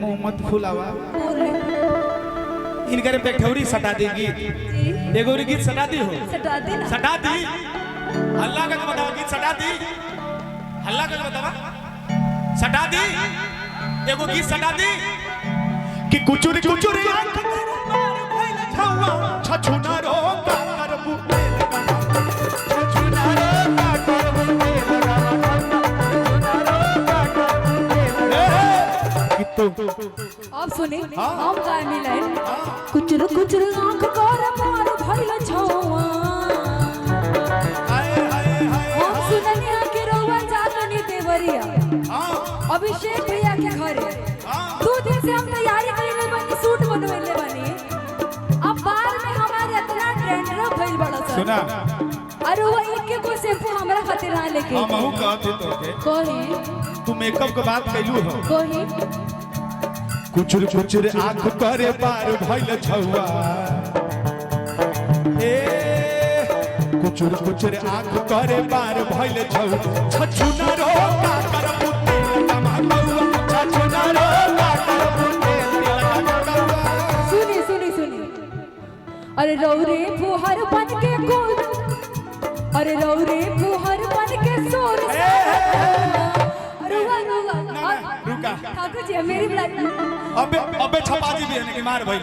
मुंह मत फुलावा। इनकर पेठौरी सटा दी गीत, एगो गीत सटा दी हो, सटा दी ना, सटा दी। हल्ला करके बताओ, गीत सटा दी, हल्ला करके बतावा, सटा दी, एगो गीत सटा दी कि कुचुर कुचुर आंख छावा छछुना रो का करबू छछुना रो का करबू आप सुने हम गाय मिलाए कुचुर कुचुर आंख कर मार भइल छौवा। हम सुननिया के रोवा जातनी देवरिया अभिषेक भैया के घरे 2 दिन से हम तैयारी करले बानी, सूट बनवेले बानी। अब बाल में हमारे इतना ट्रेंडर भइल बड़ा सा सुना, अरे वो एक को शैम्पू हमरा खातिर ना लेके हमहु कहते तो के कोही तू मेकअप के बात कैलू हो। कोही कुचुर कुचुर आंख करे बार भइल छौवा, ए कुचुर कुचुर आंख करे बार भइल छौवा छछुना रो का करबू कमाउवा छछुना रो का करबू सुनी सुनी सुनी। अरे रौरे फुहर बन के कोल, अरे रौरे फुहर बन के सोर रुका रुका रुका ठाकुर जी मेरी ब्लैक अबे छपाजी भी है कि मार भइल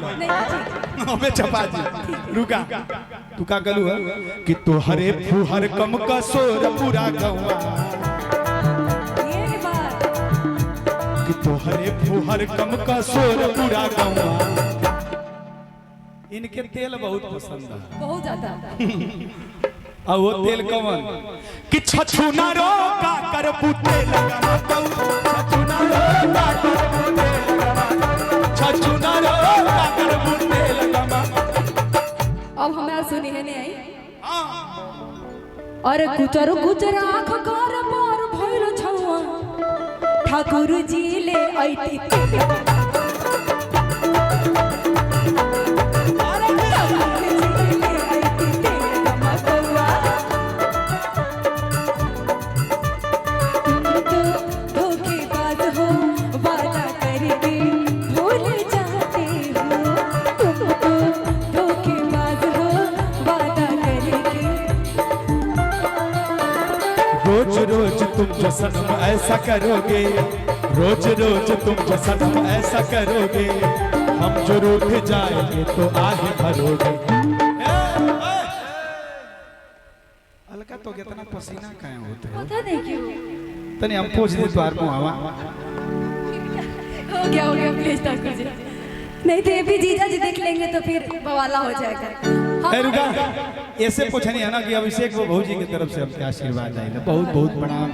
अबे छपाजी रुका तू का गलू है कि तोहरे फुहर कम का सोर पूरा गौवा, ये बात कि तोहरे फुहर कम का सोर पूरा गौवा। इनके तेल बहुत पसंद है, बहुत ज्यादा। और वो तेल कौन कि छछुना रो का करबू तेल लगा छछुना रो का करबू तेल लगा छछुना रो का करबू तेल लगा। अब हमारा सुनी है नहीं आई। अरे कुचर कुचर आंख कर मार भइल छौवा ठाकुर जी ले आईती रोज रोज तुम जो सनम ऐसा करोगे, रोज रोज तुम जो सनम ऐसा करोगे, हम जो रूठ जाएंगे तो आगे भरोगे। अलका तो कितना पसीना काहे होते हो, पता नहीं क्यों। तने हम पूछ दे द्वार में आवा हो गया प्लीज ठाकुर जी, नहीं तो ये भी जीजा जी देख लेंगे तो फिर बवाला हो जाएगा। रुका ऐसे पूछनी है ना कि अभिषेक वो भौजी की तरफ से हमके आशीर्वाद आएगा, बहुत बहुत प्रणाम,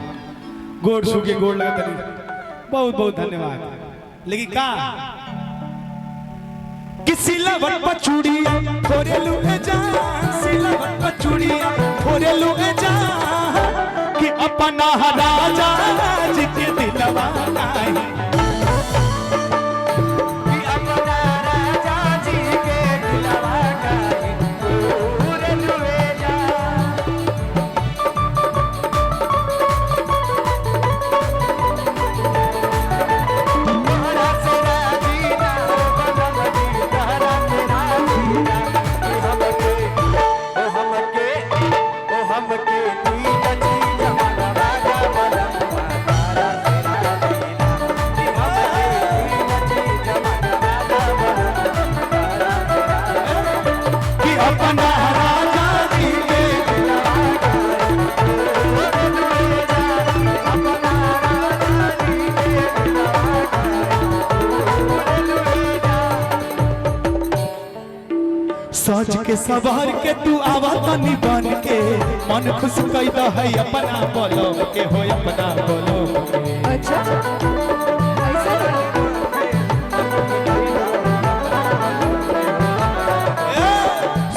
गोड़ छूके गोड़ लगा तनी बहुत बहुत धन्यवाद। लेकिन का किसी लवन पचूड़िया थोड़े लुए जा, सिलवन पचूड़िया थोड़े लुए जा कि अपना राजा जी के दिलवा नहीं सज के सवार के तू आवा तनी बन के मन खुश कैदा है अपना बोलो के हो अपना बोलो के। अच्छा ऐसा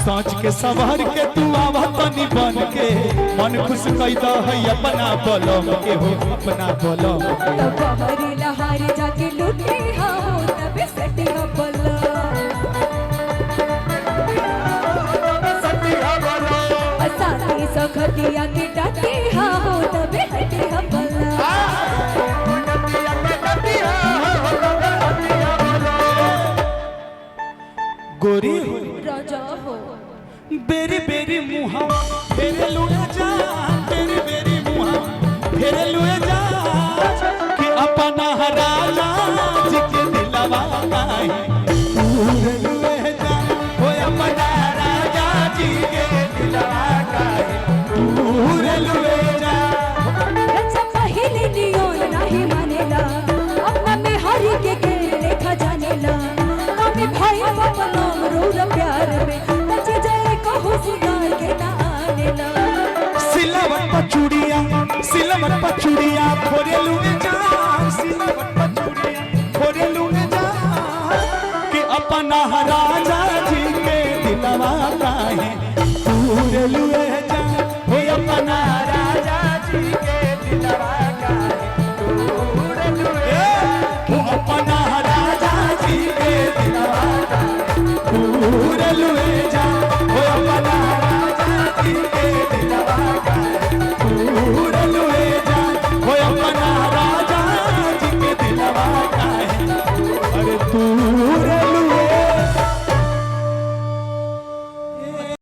सज के सवार के तू आवा तनी बन के मन खुश कैदा है अपना बोलो के हो अपना बोलो के। तो बहरी लहारी जाके लुटे हो तबे सटी हो बोलो साथी सखतिया के डाटे हो तबे हटी हो बोलो गोरी हो राजा हो बेरी बेरी मुहावा तेरे लुढ़ा